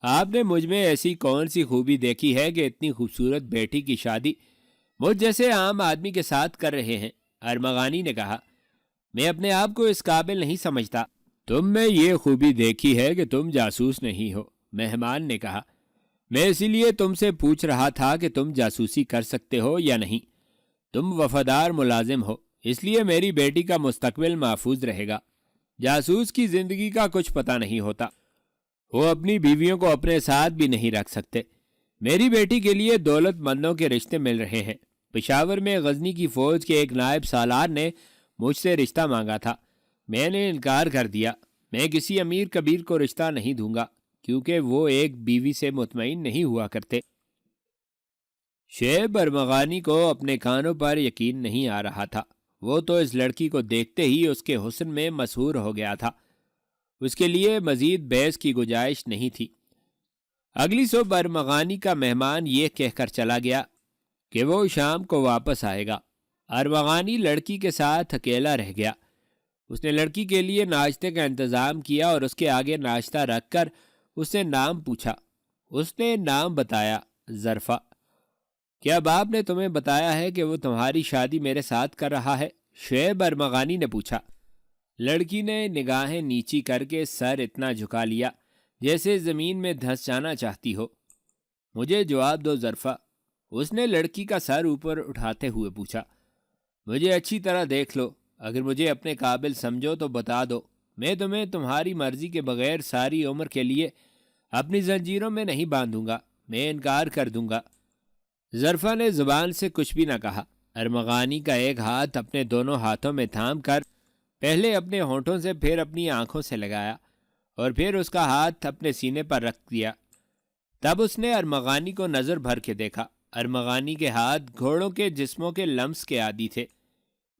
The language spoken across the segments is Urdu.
آپ نے مجھ میں ایسی کون سی خوبی دیکھی ہے کہ اتنی خوبصورت بیٹی کی شادی مجھ جیسے عام آدمی کے ساتھ کر رہے ہیں؟ ارمغانی نے کہا، میں اپنے آپ کو اس قابل نہیں سمجھتا۔ تم میں یہ خوبی دیکھی ہے کہ تم جاسوس نہیں ہو، مہمان نے کہا۔ میں اسی لیے تم سے پوچھ رہا تھا کہ تم جاسوسی کر سکتے ہو یا نہیں۔ تم وفادار ملازم ہو، اس لیے میری بیٹی کا مستقبل محفوظ رہے گا۔ جاسوس کی زندگی کا کچھ پتہ نہیں ہوتا، وہ اپنی بیویوں کو اپنے ساتھ بھی نہیں رکھ سکتے۔ میری بیٹی کے لیے دولت مندوں کے رشتے مل رہے ہیں۔ پشاور میں غزنی کی فوج کے ایک نائب سالار نے مجھ سے رشتہ مانگا تھا، میں نے انکار کر دیا۔ میں کسی امیر کبیر کو رشتہ نہیں دوں گا، کیونکہ وہ ایک بیوی سے مطمئن نہیں ہوا کرتے۔ شعیب ارمغانی کو اپنے کانوں پر یقین نہیں آ رہا تھا۔ وہ تو اس لڑکی کو دیکھتے ہی اس کے حسن میں مسحور ہو گیا تھا۔ اس کے لیے مزید بحث کی گنجائش نہیں تھی۔ اگلی صبح ارمغانی کا مہمان یہ کہہ کر چلا گیا کہ وہ شام کو واپس آئے گا۔ ارمغانی لڑکی کے ساتھ اکیلا رہ گیا۔ اس نے لڑکی کے لیے ناشتے کا انتظام کیا اور اس کے آگے ناشتہ رکھ کر اس سے نام پوچھا۔ اس نے نام بتایا، ظرفا۔ کیا باپ نے تمہیں بتایا ہے کہ وہ تمہاری شادی میرے ساتھ کر رہا ہے؟ شعیب ارمغانی نے پوچھا۔ لڑکی نے نگاہیں نیچی کر کے سر اتنا جھکا لیا جیسے زمین میں دھنس جانا چاہتی ہو۔ مجھے جواب دو ظرفا، اس نے لڑکی کا سر اوپر اٹھاتے ہوئے پوچھا۔ مجھے اچھی طرح دیکھ لو، اگر مجھے اپنے قابل سمجھو تو بتا دو، میں تمہیں تمہاری مرضی کے بغیر ساری عمر کے لیے اپنی زنجیروں میں نہیں باندھوں گا، میں انکار کر دوں گا۔ ظرفا نے زبان سے کچھ بھی نہ کہا۔ ارمغانی کا ایک ہاتھ اپنے دونوں ہاتھوں میں تھام کر پہلے اپنے ہونٹوں سے پھر اپنی آنکھوں سے لگایا اور پھر اس کا ہاتھ اپنے سینے پر رکھ دیا۔ تب اس نے ارمغانی کو نظر بھر کے دیکھا۔ ارمغانی کے ہاتھ گھوڑوں کے جسموں کے لمس کے عادی تھے۔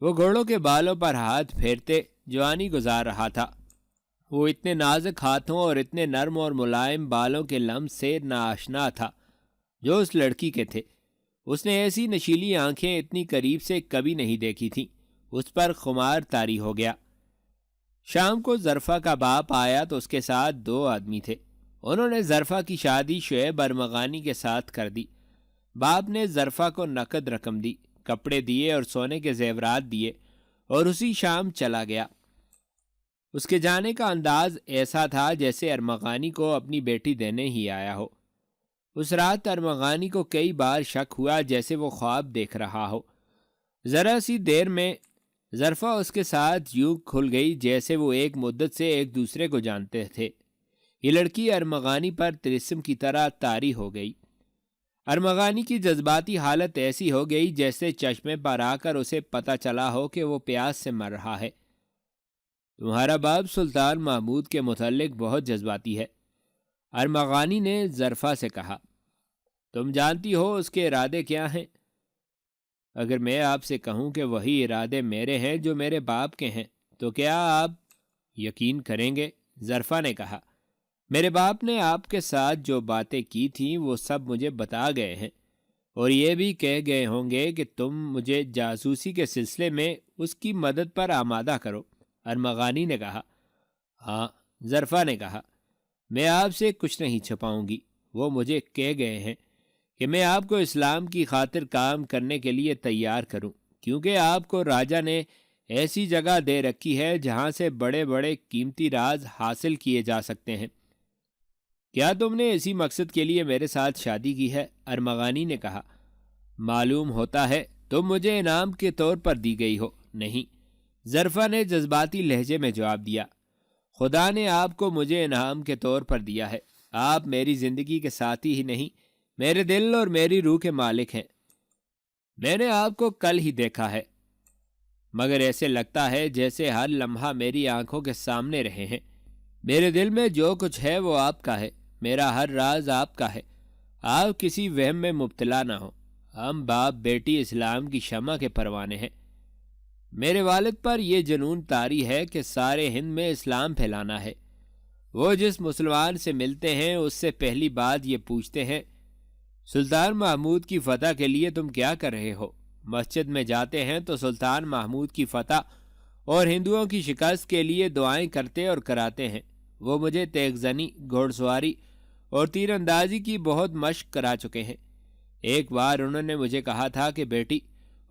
وہ گھوڑوں کے بالوں پر ہاتھ پھیرتے جوانی گزار رہا تھا۔ وہ اتنے نازک ہاتھوں اور اتنے نرم اور ملائم بالوں کے لمس سے ناآشنا تھا جو اس لڑکی کے تھے۔ اس نے ایسی نشیلی آنکھیں اتنی قریب سے کبھی نہیں دیکھی تھیں۔ اس پر خمار طاری ہو گیا۔ شام کو ظرفا کا باپ آیا تو اس کے ساتھ 2 آدمی تھے۔ انہوں نے ظرفا کی شادی شعیب ارمغانی کے ساتھ کر دی۔ باپ نے ظرفا کو نقد رقم دی، کپڑے دیے اور سونے کے زیورات دیے اور اسی شام چلا گیا۔ اس کے جانے کا انداز ایسا تھا جیسے ارمغانی کو اپنی بیٹی دینے ہی آیا ہو۔ اس رات ارمغانی کو کئی بار شک ہوا جیسے وہ خواب دیکھ رہا ہو۔ ذرا سی دیر میں ظرفا اس کے ساتھ یوں کھل گئی جیسے وہ ایک مدت سے ایک دوسرے کو جانتے تھے۔ یہ لڑکی ارمغانی پر طلسم کی طرح طاری ہو گئی۔ ارمغانی کی جذباتی حالت ایسی ہو گئی جیسے چشمے پر آ کر اسے پتہ چلا ہو کہ وہ پیاس سے مر رہا ہے۔ تمہارا باپ سلطان محمود کے متعلق بہت جذباتی ہے، ارمغانی نے ظرفا سے کہا۔ تم جانتی ہو اس کے ارادے کیا ہیں؟ اگر میں آپ سے کہوں کہ وہی ارادے میرے ہیں جو میرے باپ کے ہیں تو کیا آپ یقین کریں گے؟ ظرفا نے کہا۔ میرے باپ نے آپ کے ساتھ جو باتیں کی تھیں وہ سب مجھے بتا گئے ہیں، اور یہ بھی کہہ گئے ہوں گے کہ تم مجھے جاسوسی کے سلسلے میں اس کی مدد پر آمادہ کرو، ارمغانی نے کہا۔ ہاں، ظرفا نے کہا، میں آپ سے کچھ نہیں چھپاؤں گی۔ وہ مجھے کہہ گئے ہیں کہ میں آپ کو اسلام کی خاطر کام کرنے کے لیے تیار کروں، کیونکہ آپ کو راجا نے ایسی جگہ دے رکھی ہے جہاں سے بڑے بڑے قیمتی راز حاصل کیے جا سکتے ہیں۔ کیا تم نے اسی مقصد کے لیے میرے ساتھ شادی کی ہے؟ ارمغانی نے کہا۔ معلوم ہوتا ہے تم مجھے انعام کے طور پر دی گئی ہو۔ نہیں، ظرفا نے جذباتی لہجے میں جواب دیا۔ خدا نے آپ کو مجھے انعام کے طور پر دیا ہے۔ آپ میری زندگی کے ساتھی ہی نہیں، میرے دل اور میری روح کے مالک ہیں۔ میں نے آپ کو کل ہی دیکھا ہے، مگر ایسے لگتا ہے جیسے ہر لمحہ میری آنکھوں کے سامنے رہے ہیں۔ میرے دل میں جو کچھ ہے وہ آپ کا ہے، میرا ہر راز آپ کا ہے۔ آپ کسی وہم میں مبتلا نہ ہو۔ ہم باپ بیٹی اسلام کی شمع کے پروانے ہیں۔ میرے والد پر یہ جنون طاری ہے کہ سارے ہند میں اسلام پھیلانا ہے۔ وہ جس مسلمان سے ملتے ہیں اس سے پہلی بات یہ پوچھتے ہیں، سلطان محمود کی فتح کے لیے تم کیا کر رہے ہو؟ مسجد میں جاتے ہیں تو سلطان محمود کی فتح اور ہندوؤں کی شکست کے لیے دعائیں کرتے اور کراتے ہیں۔ وہ مجھے تیغ زنی، گھوڑ سواری اور تیر اندازی کی بہت مشق کرا چکے ہیں۔ ایک بار انہوں نے مجھے کہا تھا کہ بیٹی،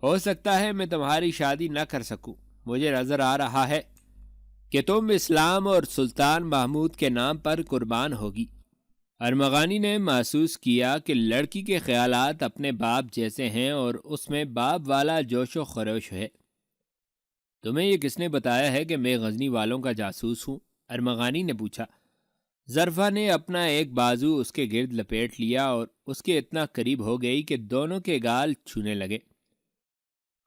ہو سکتا ہے میں تمہاری شادی نہ کر سکوں، مجھے نظر آ رہا ہے کہ تم اسلام اور سلطان محمود کے نام پر قربان ہوگی۔ ارمغانی نے محسوس کیا کہ لڑکی کے خیالات اپنے باپ جیسے ہیں اور اس میں باپ والا جوش و خروش ہے۔ تمہیں یہ کس نے بتایا ہے کہ میں غزنی والوں کا جاسوس ہوں؟ ارمغانی نے پوچھا۔ ظرفا نے اپنا ایک بازو اس کے گرد لپیٹ لیا اور اس کے اتنا قریب ہو گئی کہ دونوں کے گال چھونے لگے۔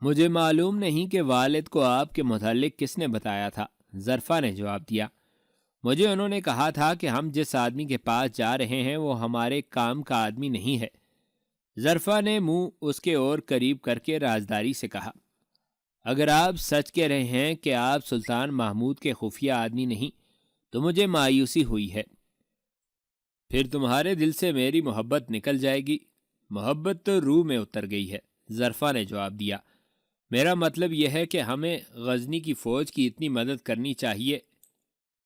مجھے معلوم نہیں کہ والد کو آپ کے متعلق کس نے بتایا تھا، ظرفا نے جواب دیا۔ مجھے انہوں نے کہا تھا کہ ہم جس آدمی کے پاس جا رہے ہیں وہ ہمارے کام کا آدمی نہیں ہے۔ ظرفا نے منہ اس کے اور قریب کر کے رازداری سے کہا، اگر آپ سچ کہہ رہے ہیں کہ آپ سلطان محمود کے خفیہ آدمی نہیں تو مجھے مایوسی ہوئی ہے۔ پھر تمہارے دل سے میری محبت نکل جائے گی؟ محبت تو روح میں اتر گئی ہے، ظرفا نے جواب دیا۔ میرا مطلب یہ ہے کہ ہمیں غزنی کی فوج کی اتنی مدد کرنی چاہیے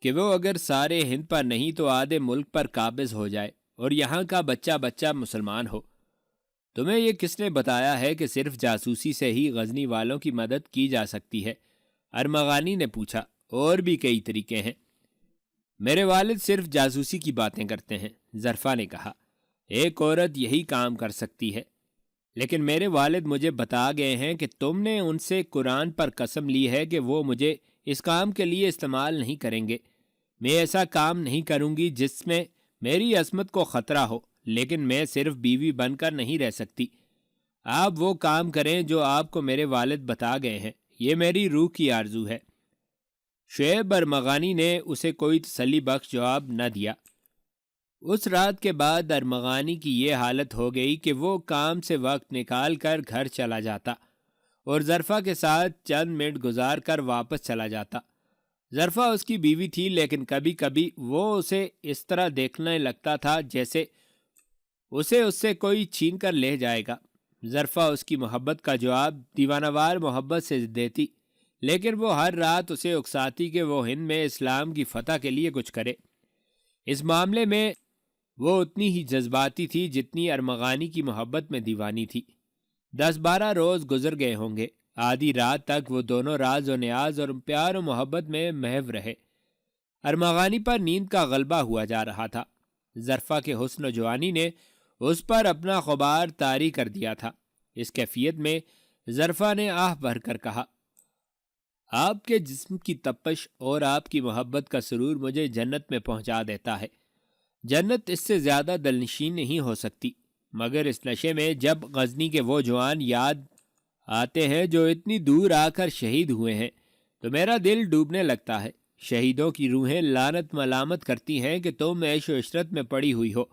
کہ وہ اگر سارے ہند پر نہیں تو آدھے ملک پر قابض ہو جائے اور یہاں کا بچہ بچہ مسلمان ہو۔ تمہیں یہ کس نے بتایا ہے کہ صرف جاسوسی سے ہی غزنی والوں کی مدد کی جا سکتی ہے؟ ارمغانی نے پوچھا۔ اور بھی کئی طریقے ہیں۔ میرے والد صرف جاسوسی کی باتیں کرتے ہیں، ظرفا نے کہا۔ ایک عورت یہی کام کر سکتی ہے، لیکن میرے والد مجھے بتا گئے ہیں کہ تم نے ان سے قرآن پر قسم لی ہے کہ وہ مجھے اس کام کے لیے استعمال نہیں کریں گے۔ میں ایسا کام نہیں کروں گی جس میں میری عصمت کو خطرہ ہو، لیکن میں صرف بیوی بن کر نہیں رہ سکتی۔ آپ وہ کام کریں جو آپ کو میرے والد بتا گئے ہیں، یہ میری روح کی آرزو ہے۔ شعیب ارمغانی نے اسے کوئی تسلی بخش جواب نہ دیا۔ اس رات کے بعد ارمغانی کی یہ حالت ہو گئی کہ وہ کام سے وقت نکال کر گھر چلا جاتا اور ظرفا کے ساتھ چند منٹ گزار کر واپس چلا جاتا۔ ظرفا اس کی بیوی تھی، لیکن کبھی کبھی وہ اسے اس طرح دیکھنے لگتا تھا جیسے اسے اس سے کوئی چھین کر لے جائے گا۔ ظرفا اس کی محبت کا جواب دیوانہ وار محبت سے دیتی، لیکن وہ ہر رات اسے اکساتی کہ وہ ہند میں اسلام کی فتح کے لیے کچھ کرے۔ اس معاملے میں وہ اتنی ہی جذباتی تھی جتنی ارمغانی کی محبت میں دیوانی تھی۔ 10-12 روز گزر گئے ہوں گے۔ آدھی رات تک وہ دونوں راز و نیاز اور پیار و محبت میں محو رہے۔ ارمغانی پر نیند کا غلبہ ہوا جا رہا تھا۔ ظرفا کے حسن و جوانی نے اس پر اپنا غبار طاری کر دیا تھا۔ اس کیفیت میں ظرفا نے آہ بھر کر کہا، آپ کے جسم کی تپش اور آپ کی محبت کا سرور مجھے جنت میں پہنچا دیتا ہے۔ جنت اس سے زیادہ دلنشین نہیں ہو سکتی، مگر اس نشے میں جب غزنی کے وہ جوان یاد آتے ہیں جو اتنی دور آ کر شہید ہوئے ہیں تو میرا دل ڈوبنے لگتا ہے۔ شہیدوں کی روحیں لعنت ملامت کرتی ہیں کہ تم عیش و عشرت میں پڑی ہوئی ہو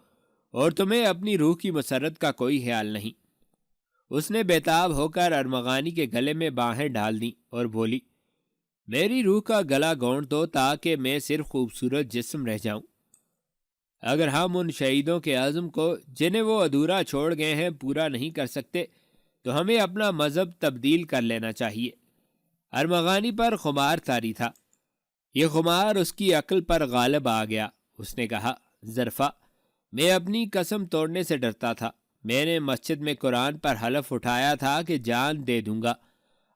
اور تمہیں اپنی روح کی مسرت کا کوئی خیال نہیں۔ اس نے بیتاب ہو کر ارمغانی کے گلے میں باہیں ڈال دیں اور بولی، میری روح کا گلا گھونٹ دو تاکہ میں صرف خوبصورت جسم رہ جاؤں۔ اگر ہم ان شہیدوں کے عزم کو جنہیں وہ ادھورا چھوڑ گئے ہیں پورا نہیں کر سکتے تو ہمیں اپنا مذہب تبدیل کر لینا چاہیے۔ ارمغانی پر خمار طاری تھا۔ یہ خمار اس کی عقل پر غالب آ گیا۔ اس نے کہا، ظرفا، میں اپنی قسم توڑنے سے ڈرتا تھا۔ میں نے مسجد میں قرآن پر حلف اٹھایا تھا کہ جان دے دوں گا،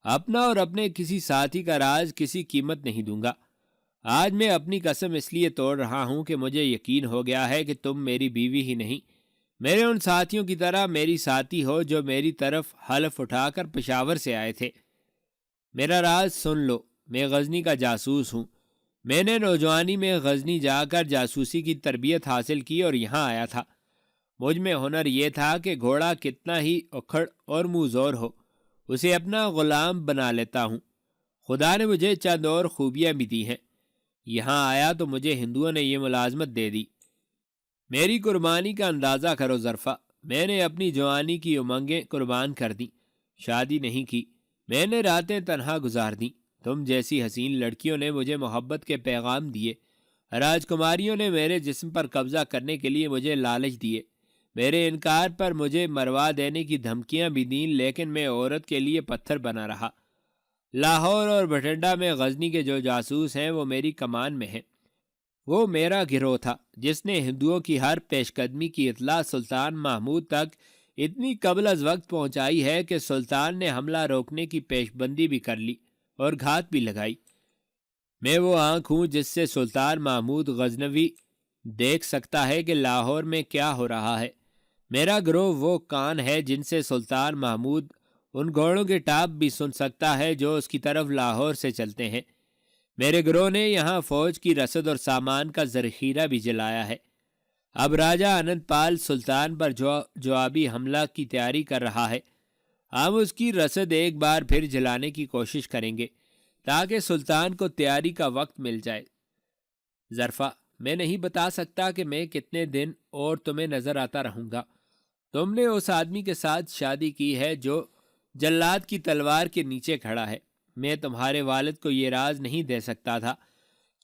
اپنا اور اپنے کسی ساتھی کا راز کسی قیمت نہیں دوں گا۔ آج میں اپنی قسم اس لیے توڑ رہا ہوں کہ مجھے یقین ہو گیا ہے کہ تم میری بیوی ہی نہیں، میرے ان ساتھیوں کی طرح میری ساتھی ہو جو میری طرف حلف اٹھا کر پشاور سے آئے تھے۔ میرا راز سن لو، میں غزنی کا جاسوس ہوں۔ میں نے نوجوانی میں غزنی جا کر جاسوسی کی تربیت حاصل کی اور یہاں آیا تھا۔ مجھ میں ہنر یہ تھا کہ گھوڑا کتنا ہی اکھڑ اور منہ زور ہو، اسے اپنا غلام بنا لیتا ہوں۔ خدا نے مجھے چند اور خوبیاں بھی دی ہیں۔ یہاں آیا تو مجھے ہندوؤں نے یہ ملازمت دے دی۔ میری قربانی کا اندازہ کرو ظرفا، میں نے اپنی جوانی کی امنگیں قربان کر دیں، شادی نہیں کی، میں نے راتیں تنہا گزار دیں۔ تم جیسی حسین لڑکیوں نے مجھے محبت کے پیغام دیے، راجکماریوں نے میرے جسم پر قبضہ کرنے کے لیے مجھے لالچ دیے، میرے انکار پر مجھے مروا دینے کی دھمکیاں بھی دیں، لیکن میں عورت کے لیے پتھر بنا رہا۔ لاہور اور بھٹنڈا میں غزنی کے جو جاسوس ہیں وہ میری کمان میں ہیں۔ وہ میرا گروہ تھا جس نے ہندوؤں کی ہر پیش قدمی کی اطلاع سلطان محمود تک اتنی قبل از وقت پہنچائی ہے کہ سلطان نے حملہ روکنے کی پیش بندی بھی کر لی اور گھات بھی لگائی۔ میں وہ آنکھ ہوں جس سے سلطان محمود غزنوی دیکھ سکتا ہے کہ لاہور میں کیا ہو رہا ہے۔ میرا گروہ وہ کان ہے جن سے سلطان محمود ان گھوڑوں کے ٹاپ بھی سن سکتا ہے جو اس کی طرف لاہور سے چلتے ہیں۔ میرے گروہ نے یہاں فوج کی رسد اور سامان کا ذخیرہ بھی جلایا ہے۔ اب راجہ انند پال سلطان پر جوابی حملہ کی تیاری کر رہا ہے۔ ہم اس کی رسد ایک بار پھر جلانے کی کوشش کریں گے تاکہ سلطان کو تیاری کا وقت مل جائے۔ ظرفا، میں نہیں بتا سکتا کہ میں کتنے دن اور تمہیں نظر آتا رہوں گا۔ تم نے اس آدمی کے ساتھ شادی کی ہے جو جلاد کی تلوار کے نیچے کھڑا ہے۔ میں تمہارے والد کو یہ راز نہیں دے سکتا تھا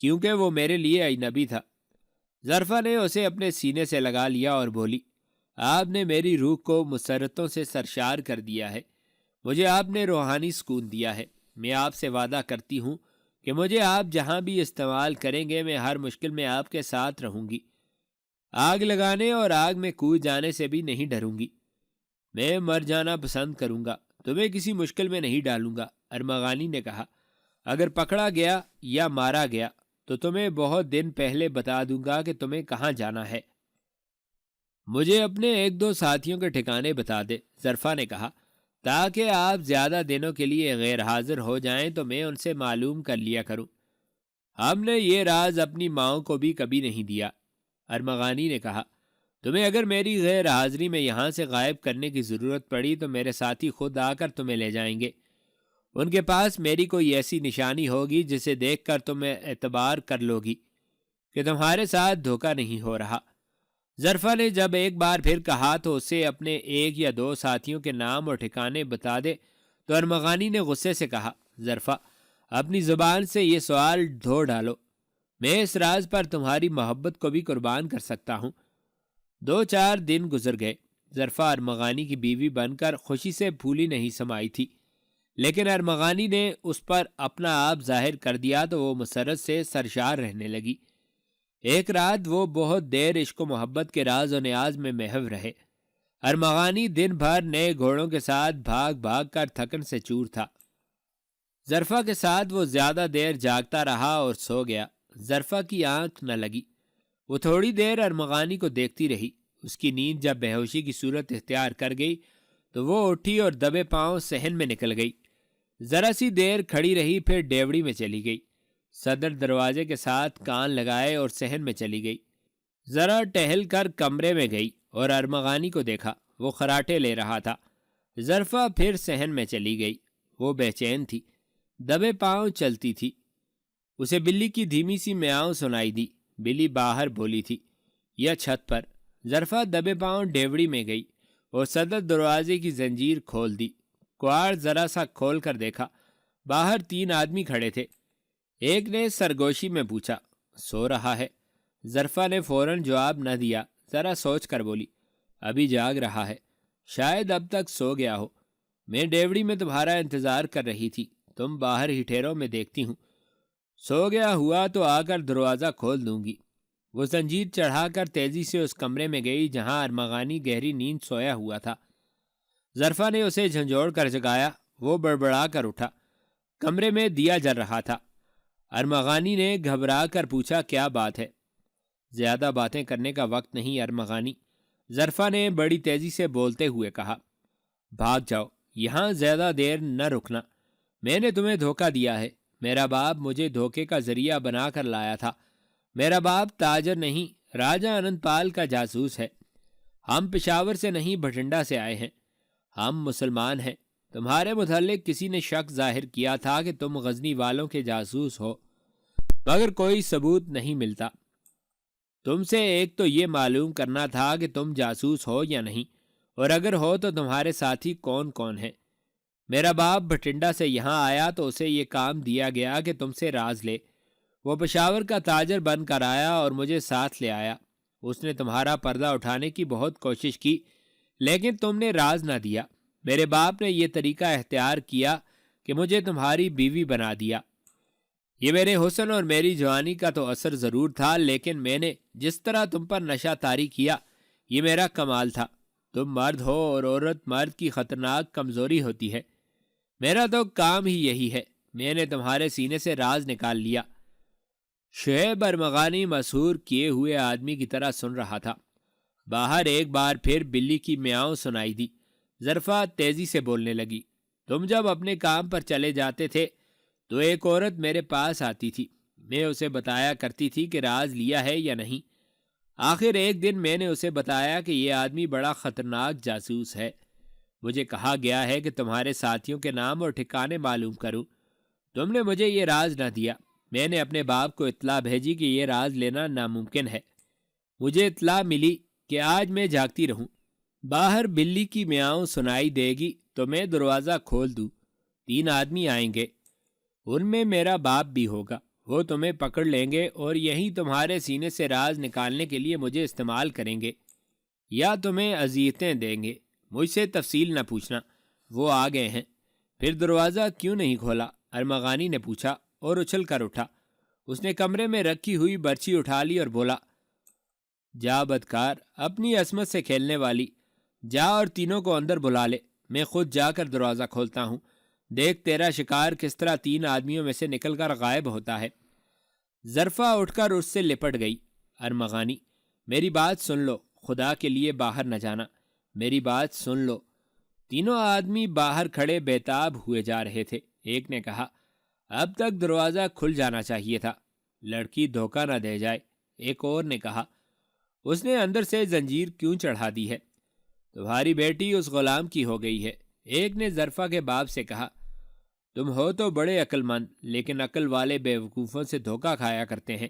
کیونکہ وہ میرے لیے اجنبی تھا۔ ظرفا نے اسے اپنے سینے سے لگا لیا اور بولی، آپ نے میری روح کو مسرتوں سے سرشار کر دیا ہے۔ مجھے آپ نے روحانی سکون دیا ہے۔ میں آپ سے وعدہ کرتی ہوں کہ مجھے آپ جہاں بھی استعمال کریں گے میں ہر مشکل میں آپ کے ساتھ رہوں گی۔ آگ لگانے اور آگ میں کود جانے سے بھی نہیں ڈروں گی۔ میں مر جانا پسند کروں گا، تمہیں کسی مشکل میں نہیں ڈالوں گا۔ ارمغانی نے کہا، اگر پکڑا گیا یا مارا گیا تو تمہیں بہت دن پہلے بتا دوں گا کہ تمہیں کہاں جانا ہے۔ مجھے اپنے ایک دو ساتھیوں کے ٹھکانے بتا دے، ظرفا نے کہا، تاکہ آپ زیادہ دنوں کے لیے غیر حاضر ہو جائیں تو میں ان سے معلوم کر لیا کروں۔ ہم نے یہ راز اپنی ماؤں کو بھی کبھی نہیں دیا۔ ارمغانی نے کہا، تمہیں اگر میری غیر حاضری میں یہاں سے غائب کرنے کی ضرورت پڑی تو میرے ساتھی خود آ کر تمہیں لے جائیں گے۔ ان کے پاس میری کوئی ایسی نشانی ہوگی جسے دیکھ کر تم اعتبار کر لو گی کہ تمہارے ساتھ دھوکہ نہیں ہو رہا۔ ظرفا نے جب ایک بار پھر کہا تو اسے اپنے ایک یا دو ساتھیوں کے نام اور ٹھکانے بتا دے تو ارمغانی نے غصے سے کہا، ظرفا، اپنی زبان سے یہ سوال دھو ڈالو۔ میں اس راز پر تمہاری محبت کو بھی قربان کر سکتا ہوں۔ 2-4 دن گزر گئے۔ ظرفا ارمغانی کی بیوی بن کر خوشی سے پھولی نہیں سمائی تھی، لیکن ارمغانی نے اس پر اپنا آپ ظاہر کر دیا تو وہ مسرت سے سرشار رہنے لگی۔ ایک رات وہ بہت دیر عشق و محبت کے راز و نیاز میں محو رہے۔ ارمغانی دن بھر نئے گھوڑوں کے ساتھ بھاگ بھاگ کر تھکن سے چور تھا۔ ظرفا کے ساتھ وہ زیادہ دیر جاگتا رہا اور سو گیا۔ ظرفا کی آنکھ نہ لگی۔ وہ تھوڑی دیر ارمغانی کو دیکھتی رہی۔ اس کی نیند جب بے ہوشی کی صورت اختیار کر گئی تو وہ اٹھی اور دبے پاؤں صحن میں نکل گئی۔ ذرا سی دیر کھڑی رہی، پھر ڈیوڑی میں چلی گئی۔ صدر دروازے کے ساتھ کان لگائے اور صحن میں چلی گئی۔ ذرا ٹہل کر کمرے میں گئی اور ارمغانی کو دیکھا، وہ خراٹے لے رہا تھا۔ ظرفا پھر صحن میں چلی گئی۔ وہ بے چین تھی، دبے پاؤں چلتی تھی۔ اسے بلی کی دھیمی سی میاؤں سنائی دی۔ بلی باہر بولی تھی یا چھت پر۔ ظرفا دبے پاؤں ڈیوڑی میں گئی اور صدر دروازے کی زنجیر کھول دی۔ کواڑ ذرا سا کھول کر دیکھا، باہر 3 آدمی کھڑے تھے۔ ایک نے سرگوشی میں پوچھا، سو رہا ہے؟ ظرفا نے فوراً جواب نہ دیا، ذرا سوچ کر بولی، ابھی جاگ رہا ہے، شاید اب تک سو گیا ہو۔ میں ڈیوڑی میں تمہارا انتظار کر رہی تھی، تم باہر ہی ٹھہرو، میں دیکھتی ہوں۔ سو گیا ہوا تو آ کر دروازہ کھول دوں گی۔ وہ زنجیر چڑھا کر تیزی سے اس کمرے میں گئی جہاں ارمغانی گہری نیند سویا ہوا تھا۔ ظرفا نے اسے جھنجھوڑ کر جگایا۔ وہ بڑبڑا کر اٹھا۔ کمرے میں دیا جل رہا تھا۔ ارمغانی نے گھبرا کر پوچھا، کیا بات ہے؟ زیادہ باتیں کرنے کا وقت نہیں ارمغانی، ظرفا نے بڑی تیزی سے بولتے ہوئے کہا۔ بھاگ جاؤ، یہاں زیادہ دیر نہ رکنا۔ میں نے تمہیں دھوکہ دیا ہے۔ میرا باپ مجھے دھوکے کا ذریعہ بنا کر لایا تھا۔ میرا باپ تاجر نہیں، راجہ انند پال کا جاسوس ہے۔ ہم پشاور سے نہیں، بھٹنڈا سے آئے ہیں۔ ہم مسلمان ہیں۔ تمہارے متعلق کسی نے شک ظاہر کیا تھا کہ تم غزنی والوں کے جاسوس ہو، مگر کوئی ثبوت نہیں ملتا۔ تم سے ایک تو یہ معلوم کرنا تھا کہ تم جاسوس ہو یا نہیں، اور اگر ہو تو تمہارے ساتھی کون کون ہیں۔ میرا باپ بھٹنڈا سے یہاں آیا تو اسے یہ کام دیا گیا کہ تم سے راز لے۔ وہ پشاور کا تاجر بن کر آیا اور مجھے ساتھ لے آیا۔ اس نے تمہارا پردہ اٹھانے کی بہت کوشش کی، لیکن تم نے راز نہ دیا۔ میرے باپ نے یہ طریقہ اختیار کیا کہ مجھے تمہاری بیوی بنا دیا۔ یہ میرے حسن اور میری جوانی کا تو اثر ضرور تھا، لیکن میں نے جس طرح تم پر نشہ طاری کیا یہ میرا کمال تھا۔ تم مرد ہو اور عورت مرد کی خطرناک کمزوری ہوتی ہے۔ میرا تو کام ہی یہی ہے۔ میں نے تمہارے سینے سے راز نکال لیا۔ شعیب ارمغانی مسحور کیے ہوئے آدمی کی طرح سن رہا تھا۔ باہر ایک بار پھر بلی کی میاؤں سنائی دی۔ ظرفا تیزی سے بولنے لگی، تم جب اپنے کام پر چلے جاتے تھے تو ایک عورت میرے پاس آتی تھی۔ میں اسے بتایا کرتی تھی کہ راز لیا ہے یا نہیں۔ آخر ایک دن میں نے اسے بتایا کہ یہ آدمی بڑا خطرناک جاسوس ہے۔ مجھے کہا گیا ہے کہ تمہارے ساتھیوں کے نام اور ٹھکانے معلوم کروں۔ تم نے مجھے یہ راز نہ دیا۔ میں نے اپنے باپ کو اطلاع بھیجی کہ یہ راز لینا ناممکن ہے۔ مجھے اطلاع ملی کہ آج میں جاگتی رہوں، باہر بلی کی میاؤں سنائی دے گی تو میں دروازہ کھول دوں، 3 آدمی آئیں گے، ان میں میرا باپ بھی ہوگا۔ وہ تمہیں پکڑ لیں گے اور یہیں تمہارے سینے سے راز نکالنے کے لیے مجھے استعمال کریں گے یا تمہیں اذیتیں دیں گے۔ مجھ سے تفصیل نہ پوچھنا، وہ آ گئے ہیں۔ پھر دروازہ کیوں نہیں کھولا؟ ارمغانی نے پوچھا اور اچھل کر اٹھا۔ اس نے کمرے میں رکھی ہوئی برچی اٹھا لی اور بولا، جا بدکار، اپنی عصمت سے کھیلنے والی، جا اور تینوں کو اندر بلا لے، میں خود جا کر دروازہ کھولتا ہوں۔ دیکھ تیرا شکار کس طرح 3 آدمیوں میں سے نکل کر غائب ہوتا ہے۔ ظرفا اٹھ کر اس سے لپٹ گئی۔ ارمغانی، میری بات سن لو، خدا کے لیے باہر نہ جانا، میری بات سن لو۔ تینوں آدمی باہر کھڑے بیتاب ہوئے جا رہے تھے۔ ایک نے کہا، اب تک دروازہ کھل جانا چاہیے تھا، لڑکی دھوکہ نہ دے جائے۔ ایک اور نے کہا، اس نے اندر سے زنجیر کیوں چڑھا دی ہے؟ تمہاری بیٹی اس غلام کی ہو گئی ہے۔ ایک نے ظرفا کے باپ سے کہا، تم ہو تو بڑے عقل مند، لیکن عقل والے بے وقوفوں سے دھوکہ کھایا کرتے ہیں،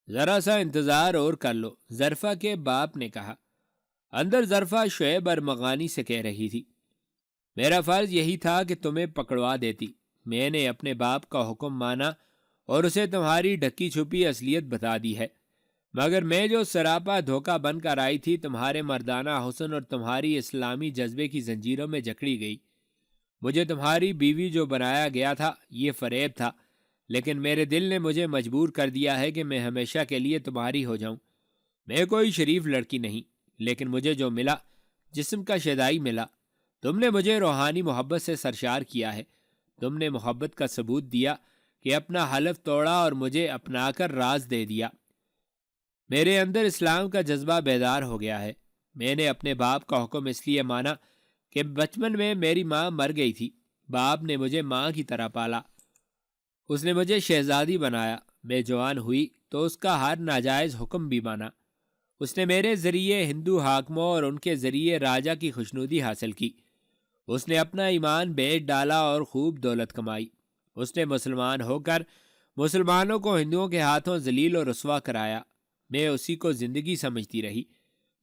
ذرا سا انتظار اور کر لو۔ ظرفا کے باپ نے کہا۔ اندر ظرفا شعیب ارمغانی سے کہہ رہی تھی، میرا فرض یہی تھا کہ تمہیں پکڑوا دیتی۔ میں نے اپنے باپ کا حکم مانا اور اسے تمہاری ڈھکی چھپی اصلیت بتا دی ہے، مگر میں جو سراپا دھوکہ بن کر آئی تھی تمہارے مردانہ حسن اور تمہاری اسلامی جذبے کی زنجیروں میں جکڑی گئی۔ مجھے تمہاری بیوی جو بنایا گیا تھا یہ فریب تھا، لیکن میرے دل نے مجھے مجبور کر دیا ہے کہ میں ہمیشہ کے لیے تمہاری ہو جاؤں۔ میں کوئی شریف لڑکی نہیں، لیکن مجھے جو ملا جسم کا شیدائی ملا۔ تم نے مجھے روحانی محبت سے سرشار کیا ہے۔ تم نے محبت کا ثبوت دیا کہ اپنا حلف توڑا اور مجھے اپنا کر راز دے دیا۔ میرے اندر اسلام کا جذبہ بیدار ہو گیا ہے۔ میں نے اپنے باپ کا حکم اس لیے مانا کہ بچپن میں میری ماں مر گئی تھی۔ باپ نے مجھے ماں کی طرح پالا، اس نے مجھے شہزادی بنایا۔ میں جوان ہوئی تو اس کا ہر ناجائز حکم بھی مانا۔ اس نے میرے ذریعے ہندو حاکموں اور ان کے ذریعے راجہ کی خوشنودی حاصل کی۔ اس نے اپنا ایمان بیچ ڈالا اور خوب دولت کمائی۔ اس نے مسلمان ہو کر مسلمانوں کو ہندوؤں کے ہاتھوں ذلیل و رسوا کرایا۔ میں اسی کو زندگی سمجھتی رہی،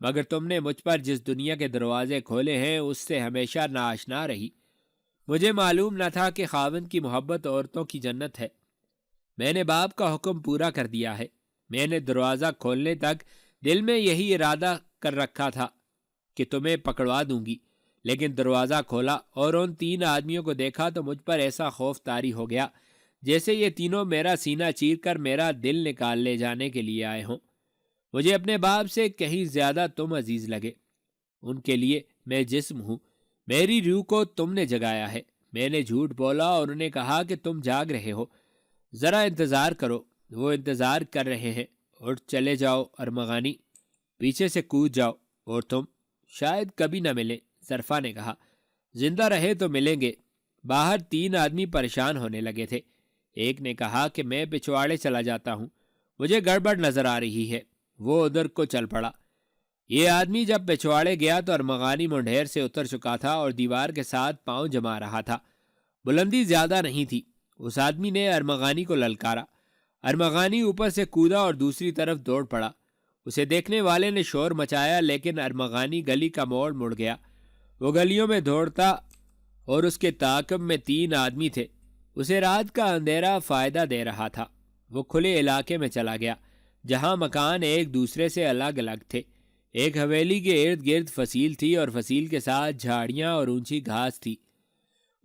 مگر تم نے مجھ پر جس دنیا کے دروازے کھولے ہیں اس سے ہمیشہ ناآشنا رہی۔ مجھے معلوم نہ تھا کہ خاوند کی محبت عورتوں کی جنت ہے۔ میں نے باپ کا حکم پورا کر دیا ہے۔ میں نے دروازہ کھولنے تک دل میں یہی ارادہ کر رکھا تھا کہ تمہیں پکڑوا دوں گی، لیکن دروازہ کھولا اور ان 3 آدمیوں کو دیکھا تو مجھ پر ایسا خوف طاری ہو گیا جیسے یہ تینوں میرا سینہ چیر کر میرا دل نکال لے جانے کے لیے آئے ہوں۔ مجھے اپنے باپ سے کہیں زیادہ تم عزیز لگے۔ ان کے لیے میں جسم ہوں، میری روح کو تم نے جگایا ہے۔ میں نے جھوٹ بولا اور انہیں کہا کہ تم جاگ رہے ہو، ذرا انتظار کرو۔ وہ انتظار کر رہے ہیں۔ اور چلے جاؤ ارمغانی، پیچھے سے کود جاؤ، اور تم شاید کبھی نہ ملیں۔ ظرفا نے کہا، زندہ رہے تو ملیں گے۔ باہر 3 آدمی پریشان ہونے لگے تھے۔ ایک نے کہا کہ میں پچھواڑے چلا جاتا ہوں، مجھے گڑبڑ نظر آ رہی ہے۔ وہ ادھر کو چل پڑا۔ یہ آدمی جب پچھواڑے گیا تو ارمغانی منڈھیر سے اتر چکا تھا اور دیوار کے ساتھ پاؤں جما رہا تھا۔ بلندی زیادہ نہیں تھی۔ اس آدمی نے ارمغانی کو للکارا۔ ارمغانی اوپر سے کودا اور دوسری طرف دوڑ پڑا۔ اسے دیکھنے والے نے شور مچایا، لیکن ارمغانی گلی کا موڑ مڑ گیا۔ وہ گلیوں میں دوڑتا اور اس کے تعاقب میں 3 آدمی تھے۔ اسے رات کا اندھیرا فائدہ دے رہا تھا۔ وہ کھلے علاقے میں چلا گیا جہاں مکان ایک دوسرے سے الگ الگ تھے۔ ایک حویلی کے ارد گرد فصیل تھی اور فصیل کے ساتھ جھاڑیاں اور اونچی گھاس تھی۔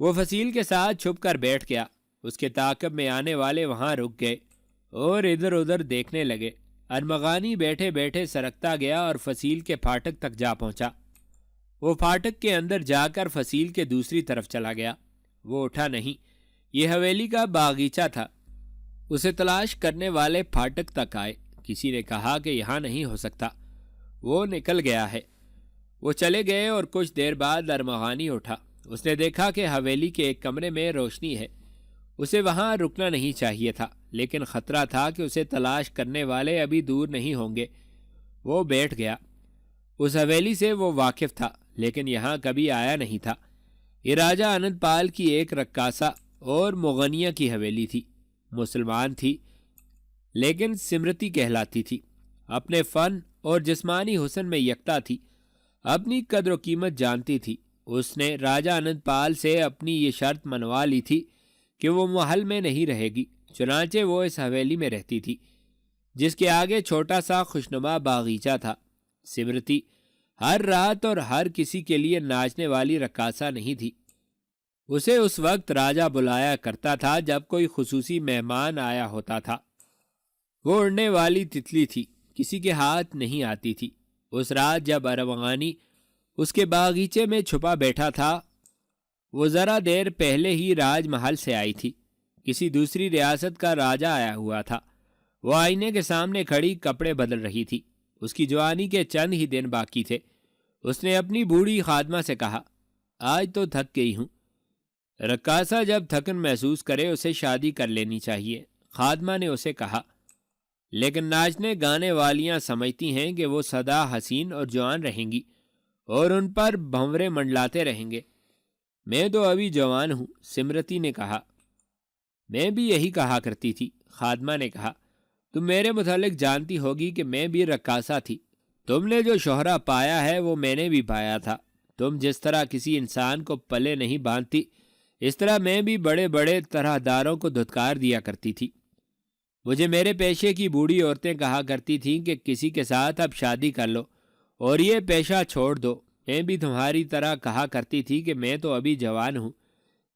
وہ فصیل کے ساتھ چھپ کر بیٹھ گیا۔ اس کے تعاقب میں آنے والے وہاں رک گئے اور ادھر ادھر دیکھنے لگے۔ ارمغانی بیٹھے بیٹھے سرکتا گیا اور فصیل کے پھاٹک تک جا پہنچا۔ وہ پھاٹک کے اندر جا کر فصیل کے دوسری طرف چلا گیا۔ وہ اٹھا نہیں۔ یہ حویلی کا باغیچہ تھا۔ اسے تلاش کرنے والے پھاٹک تک آئے۔ کسی نے کہا کہ یہاں نہیں ہو سکتا، وہ نکل گیا ہے۔ وہ چلے گئے اور کچھ دیر بعد ارمغانی اٹھا۔ اس نے دیکھا کہ حویلی کے ایک کمرے میں روشنی ہے۔ اسے وہاں رکنا نہیں چاہیے تھا، لیکن خطرہ تھا کہ اسے تلاش کرنے والے ابھی دور نہیں ہوں گے۔ وہ بیٹھ گیا۔ اس حویلی سے وہ واقف تھا، لیکن یہاں کبھی آیا نہیں تھا۔ یہ راجہ آنند پال کی ایک رقاصہ اور مغنیہ کی حویلی تھی۔ مسلمان تھی، لیکن سمرتی کہلاتی تھی۔ اپنے فن اور جسمانی حسن میں یکتا تھی۔ اپنی قدر و قیمت جانتی تھی۔ اس نے راجہ آنند پال سے اپنی یہ شرط منوا لی تھی کہ وہ محل میں نہیں رہے گی، چنانچہ وہ اس حویلی میں رہتی تھی، جس کے آگے چھوٹا سا خوشنما باغیچہ تھا۔ سمرتی ہر رات اور ہر کسی کے لیے ناچنے والی رقاصہ نہیں تھی۔ اسے اس وقت راجہ بلایا کرتا تھا جب کوئی خصوصی مہمان آیا ہوتا تھا۔ وہ اڑنے والی تتلی تھی، کسی کے ہاتھ نہیں آتی تھی۔ اس رات جب ارمغانی اس کے باغیچے میں چھپا بیٹھا تھا، وہ ذرا دیر پہلے ہی راج محل سے آئی تھی۔ کسی دوسری ریاست کا راجہ آیا ہوا تھا۔ وہ آئینے کے سامنے کھڑی کپڑے بدل رہی تھی۔ اس کی جوانی کے چند ہی دن باقی تھے۔ اس نے اپنی بوڑھی خادمہ سے کہا، آج تو تھک گئی ہوں۔ رقاصہ جب تھکن محسوس کرے اسے شادی کر لینی چاہیے، خادمہ نے اسے کہا، لیکن ناچنے گانے والیاں سمجھتی ہیں کہ وہ سدا حسین اور جوان رہیں گی اور ان پر بھنورے منڈلاتے رہیں گے۔ میں تو ابھی جوان ہوں، سمرتی نے کہا۔ میں بھی یہی کہا کرتی تھی، خادمہ نے کہا۔ تم میرے متعلق جانتی ہوگی کہ میں بھی رقاصہ تھی۔ تم نے جو شہرہ پایا ہے وہ میں نے بھی پایا تھا۔ تم جس طرح کسی انسان کو پلے نہیں باندھتی، اس طرح میں بھی بڑے بڑے طرح داروں کو دھتکار دیا کرتی تھی۔ مجھے میرے پیشے کی بوڑھی عورتیں کہا کرتی تھیں کہ کسی کے ساتھ اب شادی کر لو اور یہ پیشہ چھوڑ دو۔ میں بھی تمہاری طرح کہا کرتی تھی کہ میں تو ابھی جوان ہوں،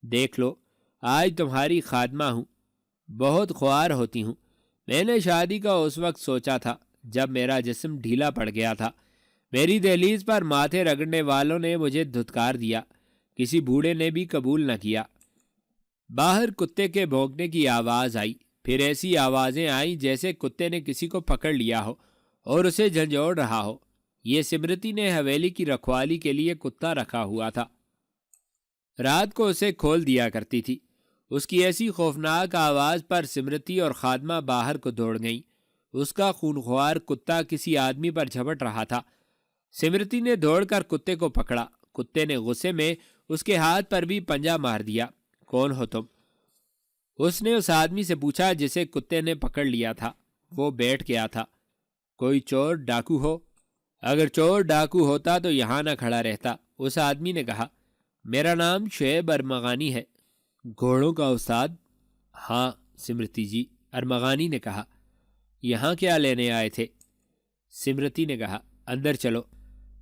دیکھ لو آج تمہاری خادمہ ہوں، بہت خوار ہوتی ہوں۔ میں نے شادی کا اس وقت سوچا تھا جب میرا جسم ڈھیلا پڑ گیا تھا۔ میری دہلیز پر ماتھے رگڑنے والوں نے مجھے دھتکار دیا، کسی بوڑھے نے بھی قبول نہ کیا۔ باہر کتے کے بھونکنے کی آواز آئی، پھر ایسی آوازیں آئیں جیسے کتے نے کسی کو پکڑ لیا ہو اور اسے جھنجھوڑ رہا ہو۔ یہ سمرتی نے حویلی کی رکھوالی کے لیے کتا رکھا ہوا تھا۔ رات کو اسے کھول دیا کرتی تھی۔ اس کی ایسی خوفناک آواز پر سمرتی اور خادمہ باہر کو دوڑ گئیں۔ اس کا خونخوار کتا کسی آدمی پر جھپٹ رہا تھا۔ سمرتی نے دوڑ کر کتے کو پکڑا۔ کتے نے غصے میں اس کے ہاتھ پر بھی پنجہ مار دیا۔ کون ہو تم؟ اس نے اس آدمی سے پوچھا جسے کتے نے پکڑ لیا تھا۔ وہ بیٹھ گیا تھا۔ کوئی چور ڈاکو ہو؟ اگر چور ڈاکو ہوتا تو یہاں نہ کھڑا رہتا، اس آدمی نے کہا۔ میرا نام شعیب ارمغانی ہے۔ گھوڑوں کا استاد؟ ہاں سمرتی جی، ارمغانی نے کہا۔ یہاں کیا لینے آئے تھے؟ سمرتی نے کہا، اندر چلو،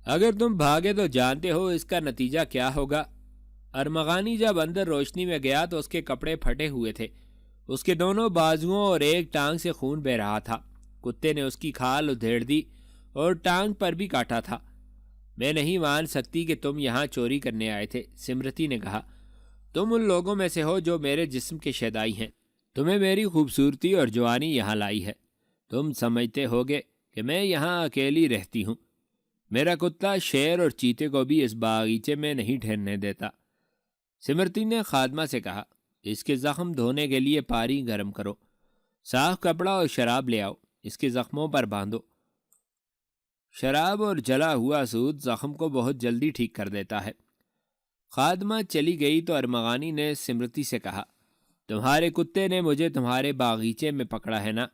اگر تم بھاگے تو جانتے ہو اس کا نتیجہ کیا ہوگا۔ ارمغانی جب اندر روشنی میں گیا تو اس کے کپڑے پھٹے ہوئے تھے۔ اس کے دونوں بازوؤں اور ایک ٹانگ سے خون بہہ رہا تھا۔ کتے نے اس کی کھال ادھیڑ دی اور ٹانگ پر بھی کاٹا تھا۔ میں نہیں مان سکتی کہ تم یہاں چوری کرنے آئے تھے، سمرتی نے کہا۔ تم ان لوگوں میں سے ہو جو میرے جسم کے شیدائی ہیں۔ تمہیں میری خوبصورتی اور جوانی یہاں لائی ہے۔ تم سمجھتے ہوگے کہ میں یہاں اکیلی رہتی ہوں۔ میرا کتا شیر اور چیتے کو بھی اس باغیچے میں نہیں ٹھہرنے دیتا۔ سمرتی نے خادمہ سے کہا، اس کے زخم دھونے کے لیے پانی گرم کرو، صاف کپڑا اور شراب لے آؤ، اس کے زخموں پر باندھو۔ شراب اور جلا ہوا سود زخم کو بہت جلدی ٹھیک کر دیتا ہے۔ خادمہ چلی گئی تو ارمغانی نے سمرتی سے کہا، تمہارے کتے نے مجھے تمہارے باغیچے میں پکڑا ہے نا،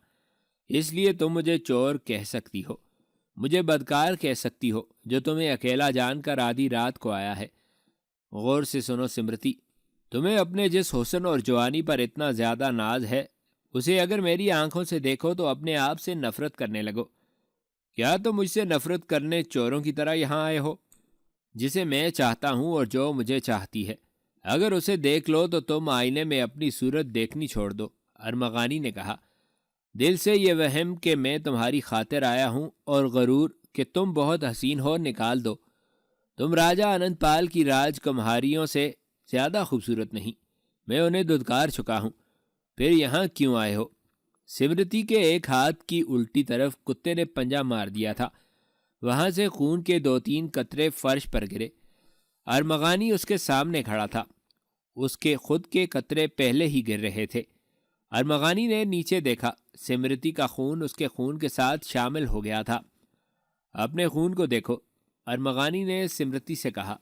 اس لیے تم مجھے چور کہہ سکتی ہو، مجھے بدکار کہہ سکتی ہو جو تمہیں اکیلا جان کر آدھی رات کو آیا ہے۔ غور سے سنو سمرتی، تمہیں اپنے جس حسن اور جوانی پر اتنا زیادہ ناز ہے، اسے اگر میری آنکھوں سے دیکھو تو اپنے آپ سے نفرت کرنے لگو۔ کیا تم مجھ سے نفرت کرنے چوروں کی طرح یہاں آئے ہو؟ جسے میں چاہتا ہوں اور جو مجھے چاہتی ہے، اگر اسے دیکھ لو تو تم آئینے میں اپنی صورت دیکھنی چھوڑ دو۔ ارمغانی نے کہا، دل سے یہ وہم کہ میں تمہاری خاطر آیا ہوں اور غرور کہ تم بہت حسین ہو نکال دو۔ تم راجہ اننت پال کی راج کمہاریوں سے زیادہ خوبصورت نہیں، میں انہیں دھتکار چکا ہوں، پھر یہاں کیوں آئے ہو؟ سمرتی کے ایک ہاتھ کی الٹی طرف کتے نے پنجہ مار دیا تھا، وہاں سے خون کے 2-3 قطرے فرش پر گرے۔ ارمغانی اس کے سامنے کھڑا تھا، اس کے خود کے قطرے پہلے ہی گر رہے تھے۔ ارمغانی نے نیچے دیکھا، سمرتی کا خون اس کے خون کے ساتھ شامل ہو گیا تھا۔ اپنے خون کو دیکھو، ارمغانی نے سمرتی سے کہا،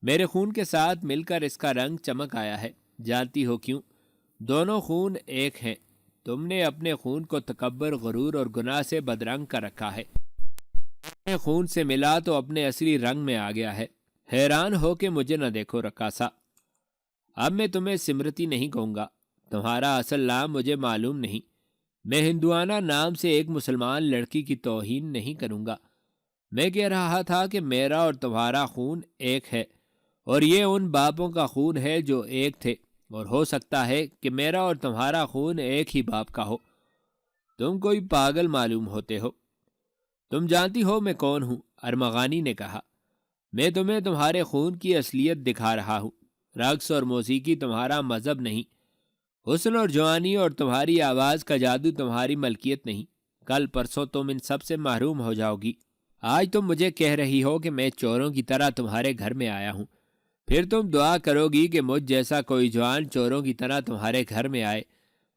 میرے خون کے ساتھ مل کر اس کا رنگ چمک آیا ہے، جانتی ہو کیوں؟ دونوں خون ایک ہیں۔ تم نے اپنے خون کو تکبر، غرور اور گناہ سے بدرنگ کر رکھا ہے، اپنے خون سے ملا تو اپنے اصلی رنگ میں آ گیا ہے۔ حیران ہو کہ مجھے نہ دیکھو رقاصہ، اب میں تمہیں سمرتی نہیں کہوں گا، تمہارا اصل نام مجھے معلوم نہیں، میں ہندوانہ نام سے ایک مسلمان لڑکی کی توہین نہیں کروں گا۔ میں کہہ رہا تھا کہ میرا اور تمہارا خون ایک ہے، اور یہ ان باپوں کا خون ہے جو ایک تھے، اور ہو سکتا ہے کہ میرا اور تمہارا خون ایک ہی باپ کا ہو۔ تم کوئی پاگل معلوم ہوتے ہو۔ تم جانتی ہو میں کون ہوں؟ ارمغانی نے کہا، میں تمہیں تمہارے خون کی اصلیت دکھا رہا ہوں۔ رقص اور موسیقی تمہارا مذہب نہیں، حسن اور جوانی اور تمہاری آواز کا جادو تمہاری ملکیت نہیں۔ کل پرسوں تم ان سب سے محروم ہو جاؤ گی۔ آج تم مجھے کہہ رہی ہو کہ میں چوروں کی طرح تمہارے گھر میں آیا ہوں، پھر تم دعا کرو گی کہ مجھ جیسا کوئی جوان چوروں کی طرح تمہارے گھر میں آئے،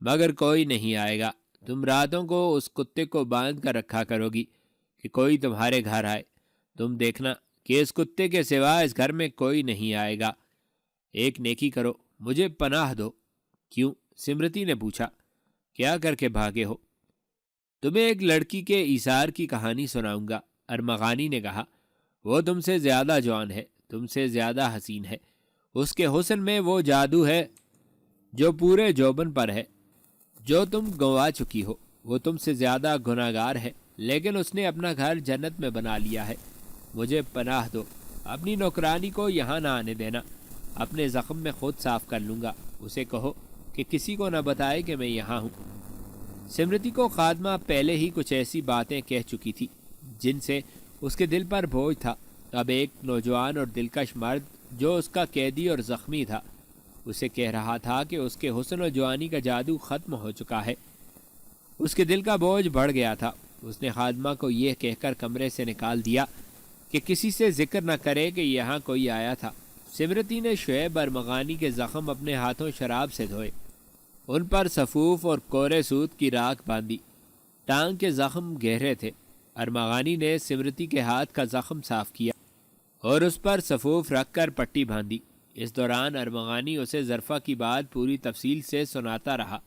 مگر کوئی نہیں آئے گا۔ تم راتوں کو اس کتے کو باندھ کر رکھا کرو گی کہ کوئی تمہارے گھر آئے، تم دیکھنا کہ اس کتے کے سوا اس گھر میں کوئی نہیں آئے گا۔ ایک نیکی کرو، مجھے پناہ دو۔ کیوں؟ سمرتی نے پوچھا، کیا کر کے بھاگے ہو؟ تمہیں ایک لڑکی کے ایثار کی کہانی سناؤں گا۔ ارمغانی نے کہا، وہ تم سے زیادہ جوان ہے، تم سے زیادہ حسین ہے، اس کے حسن میں وہ جادو ہے جو پورے جوبن پر ہے، جو تم گنوا چکی ہو۔ وہ تم سے زیادہ گناہگار ہے، لیکن اس نے اپنا گھر جنت میں بنا لیا ہے۔ مجھے پناہ دو، اپنی نوکرانی کو یہاں نہ آنے دینا، اپنے زخم میں خود صاف کر لوں گا۔ اسے کہو کہ کسی کو نہ بتائے کہ میں یہاں ہوں۔ سمرتی کو خادمہ پہلے ہی کچھ ایسی باتیں کہہ چکی تھی جن سے اس کے دل پر بوجھ تھا۔ اب ایک نوجوان اور دلکش مرد جو اس کا قیدی اور زخمی تھا، اسے کہہ رہا تھا کہ اس کے حسن و جوانی کا جادو ختم ہو چکا ہے۔ اس کے دل کا بوجھ بڑھ گیا تھا۔ اس نے خادمہ کو یہ کہہ کر کمرے سے نکال دیا کہ کسی سے ذکر نہ کرے کہ یہاں کوئی آیا تھا۔ سمرتی نے شعیب ارمغانی کے زخم اپنے ہاتھوں شراب سے دھوئے، ان پر سفوف اور کورے سود کی راکھ باندھی۔ ٹانگ کے زخم گہرے تھے۔ ارمغانی نے سمرتی کے ہاتھ کا زخم صاف کیا اور اس پر سفوف رکھ کر پٹی باندھی۔ اس دوران ارمغانی اسے ظرفہ کی بات پوری تفصیل سے سناتا رہا۔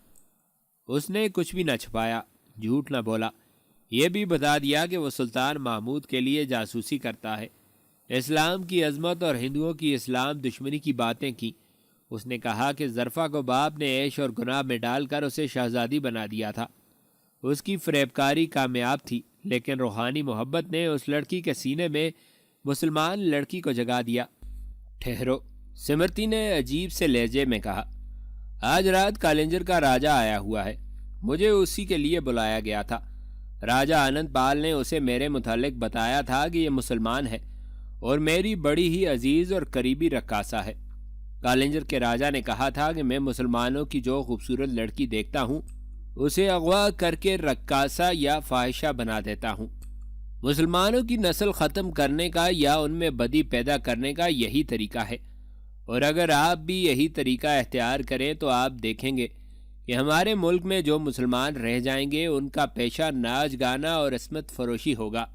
اس نے کچھ بھی نہ چھپایا، جھوٹ نہ بولا، یہ بھی بتا دیا کہ وہ سلطان محمود کے لیے جاسوسی کرتا ہے۔ اسلام کی عظمت اور ہندوؤں کی اسلام دشمنی کی باتیں کی۔ اس نے کہا کہ ظرفہ کو باپ نے عیش اور گناہ میں ڈال کر اسے شہزادی بنا دیا تھا۔ اس کی فریبکاری کامیاب تھی، لیکن روحانی محبت نے اس لڑکی کے سینے میں مسلمان لڑکی کو جگا دیا۔ ٹھہرو، سمرتی نے عجیب سے لہجے میں کہا، آج رات کالنجر کا راجہ آیا ہوا ہے، مجھے اسی کے لیے بلایا گیا تھا۔ راجہ اننت پال نے اسے میرے متعلق بتایا تھا کہ یہ مسلمان ہے اور میری بڑی ہی عزیز اور قریبی رقاصہ ہے۔ کالنجر کے راجہ نے کہا تھا کہ میں مسلمانوں کی جو خوبصورت لڑکی دیکھتا ہوں اسے اغوا کر کے رقاصہ یا فاحشہ بنا دیتا ہوں۔ مسلمانوں کی نسل ختم کرنے کا یا ان میں بدی پیدا کرنے کا یہی طریقہ ہے، اور اگر آپ بھی یہی طریقہ اختیار کریں تو آپ دیکھیں گے کہ ہمارے ملک میں جو مسلمان رہ جائیں گے ان کا پیشہ ناچ گانا اور عصمت فروشی ہوگا۔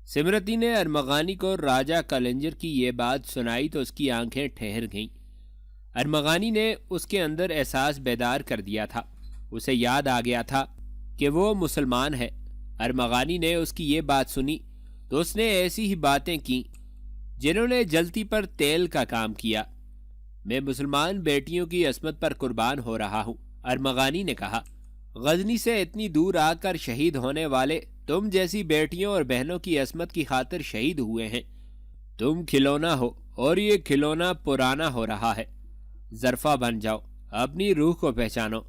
سمرتی نے ارمغانی کو راجہ کالنجر کی یہ بات سنائی تو اس کی آنکھیں ٹھہر گئیں۔ ارمغانی نے اس کے اندر احساس بیدار کر دیا تھا۔ اسے یاد آ گیا تھا کہ وہ مسلمان ہے۔ ارمغانی نے اس کی یہ بات سنی تو اس نے ایسی ہی باتیں کی جنہوں نے جلتی پر تیل کا کام کیا۔ میں مسلمان بیٹیوں کی عصمت پر قربان ہو رہا ہوں، ارمغانی نے کہا۔ غزنی سے اتنی دور آ کر شہید ہونے والے تم جیسی بیٹیوں اور بہنوں کی عصمت کی خاطر شہید ہوئے ہیں۔ تم کھلونا ہو اور یہ کھلونا پرانا ہو رہا ہے۔ ظرفہ بن جاؤ، اپنی روح کو پہچانو۔